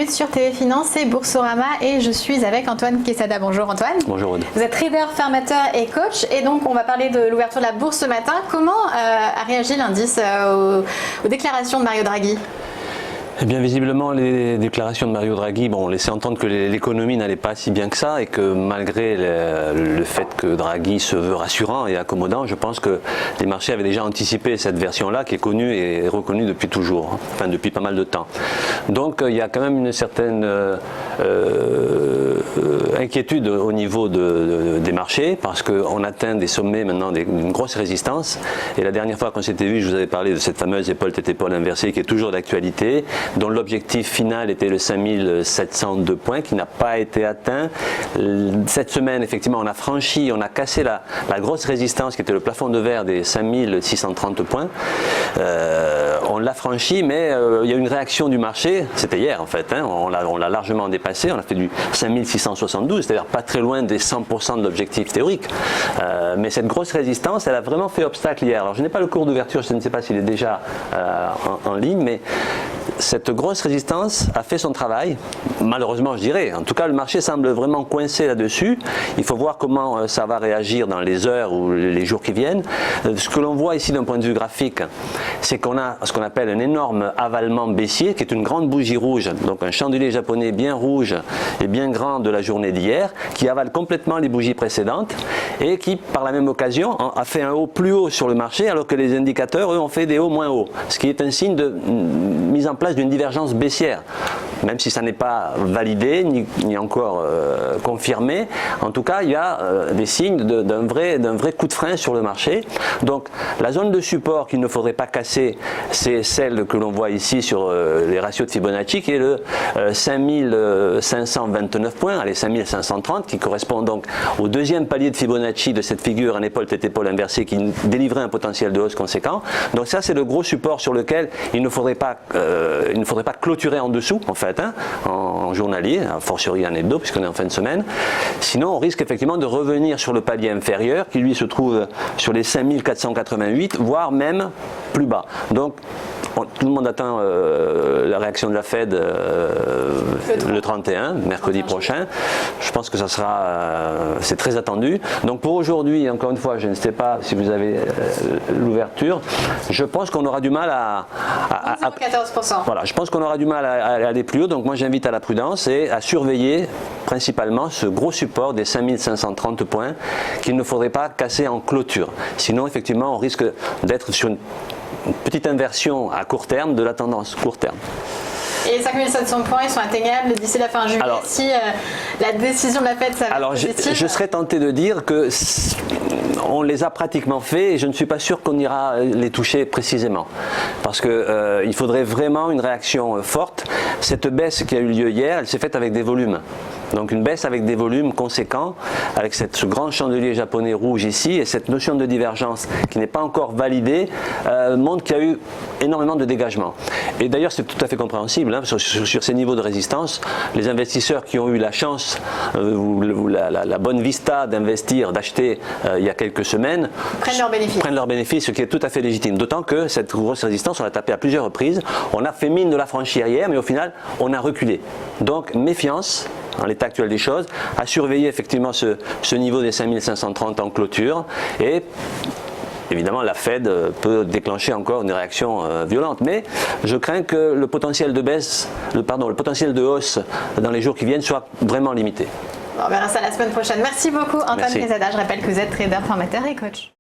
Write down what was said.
minutes sur TV Finance et Boursorama et je suis avec Antoine Quesada. Bonjour Antoine. Bonjour Aude. Vous êtes trader, formateur et coach et donc on va parler de l'ouverture de la bourse ce matin. Comment a réagi l'indice aux déclarations de Mario Draghi ? Eh bien, visiblement, les déclarations de Mario Draghi laissaient entendre que l'économie n'allait pas si bien que ça et que malgré le fait que Draghi se veut rassurant et accommodant, je pense que les marchés avaient déjà anticipé cette version-là qui est connue et reconnue depuis toujours, enfin depuis pas mal de temps. Donc, il y a quand même une certaine inquiétude au niveau des marchés parce qu'on atteint des sommets maintenant, une grosse résistance. Et la dernière fois qu'on s'était vu, je vous avais parlé de cette fameuse épaule-tête-épaule inversée qui est toujours d'actualité, dont l'objectif final était le 5702 points, qui n'a pas été atteint. Cette semaine, effectivement, on a franchi, on a cassé la grosse résistance qui était le plafond de verre des 5630 points. On l'a franchi, mais il y a une réaction du marché, c'était hier en fait, on l'a largement dépassé, on a fait du 5672, c'est-à-dire pas très loin des 100% de l'objectif théorique. Mais cette grosse résistance, elle a vraiment fait obstacle hier. Alors je n'ai pas le cours d'ouverture, je ne sais pas s'il est déjà en ligne, mais cette grosse résistance a fait son travail, malheureusement je dirais. En tout cas, le marché semble vraiment coincé là-dessus. Il faut voir comment ça va réagir dans les heures ou les jours qui viennent. Ce que l'on voit ici d'un point de vue graphique, c'est qu'on a ce qu'on appelle un énorme avalement baissier, qui est une grande bougie rouge, donc un chandelier japonais bien rouge et bien grand de la journée d'hier, qui avale complètement les bougies précédentes et qui, par la même occasion, a fait un haut plus haut sur le marché, alors que les indicateurs, eux, ont fait des hauts moins hauts. Ce qui est un signe de mise en place d'une divergence baissière, même si ça n'est pas validé ni encore confirmé. En tout cas, il y a des signes d'un vrai coup de frein sur le marché. Donc la zone de support qu'il ne faudrait pas casser, c'est celle que l'on voit ici sur les ratios de Fibonacci, qui est le 5529 points, allez 5530, qui correspond donc au deuxième palier de Fibonacci de cette figure en épaule-tête-épaule inversée qui délivrait un potentiel de hausse conséquent. Donc ça, c'est le gros support sur lequel il ne faudrait pas clôturer en dessous, en fait, en journalier, a fortiori en hebdo, puisqu'on est en fin de semaine. Sinon, on risque effectivement de revenir sur le palier inférieur, qui lui se trouve sur les 5488, voire même plus bas. Donc, tout le monde attend la réaction de la Fed le 31, mercredi prochain. Je pense que ça sera, c'est très attendu. Donc pour aujourd'hui, encore une fois, je ne sais pas si vous avez l'ouverture, je pense qu'on aura du mal à 14%. Voilà, je pense qu'on aura du mal à aller plus haut. Donc moi j'invite à la prudence et à surveiller principalement ce gros support des 5530 points qu'il ne faudrait pas casser en clôture. Sinon effectivement on risque d'être sur une petite inversion à court terme de la tendance court terme. Et les 5700 points, ils sont atteignables d'ici la fin juillet si la décision de la Fed s'avère positive. Je serais tenté de dire que on les a pratiquement fait et je ne suis pas sûr qu'on ira les toucher précisément. Parce qu'il faudrait vraiment une réaction forte. Cette baisse qui a eu lieu hier, elle s'est faite avec des volumes. Donc une baisse avec des volumes conséquents, avec ce grand chandelier japonais rouge ici, et cette notion de divergence qui n'est pas encore validée, montre qu'il y a eu énormément de dégagement. Et d'ailleurs c'est tout à fait compréhensible, sur ces niveaux de résistance, les investisseurs qui ont eu la chance, ou la bonne vista d'investir, d'acheter il y a quelques semaines, prennent leur bénéfice, ce qui est tout à fait légitime. D'autant que cette grosse résistance, on l'a tapé à plusieurs reprises, on a fait mine de la franchir hier, mais au final, on a reculé. Donc méfiance en l'état actuel des choses, à surveiller effectivement ce niveau des 5530 en clôture et évidemment la Fed peut déclencher encore une réaction violente, mais je crains que le potentiel de baisse, le potentiel de hausse dans les jours qui viennent soit vraiment limité. On verra ça la semaine prochaine. Merci beaucoup Antoine Quesada. Je rappelle que vous êtes trader, formateur et coach.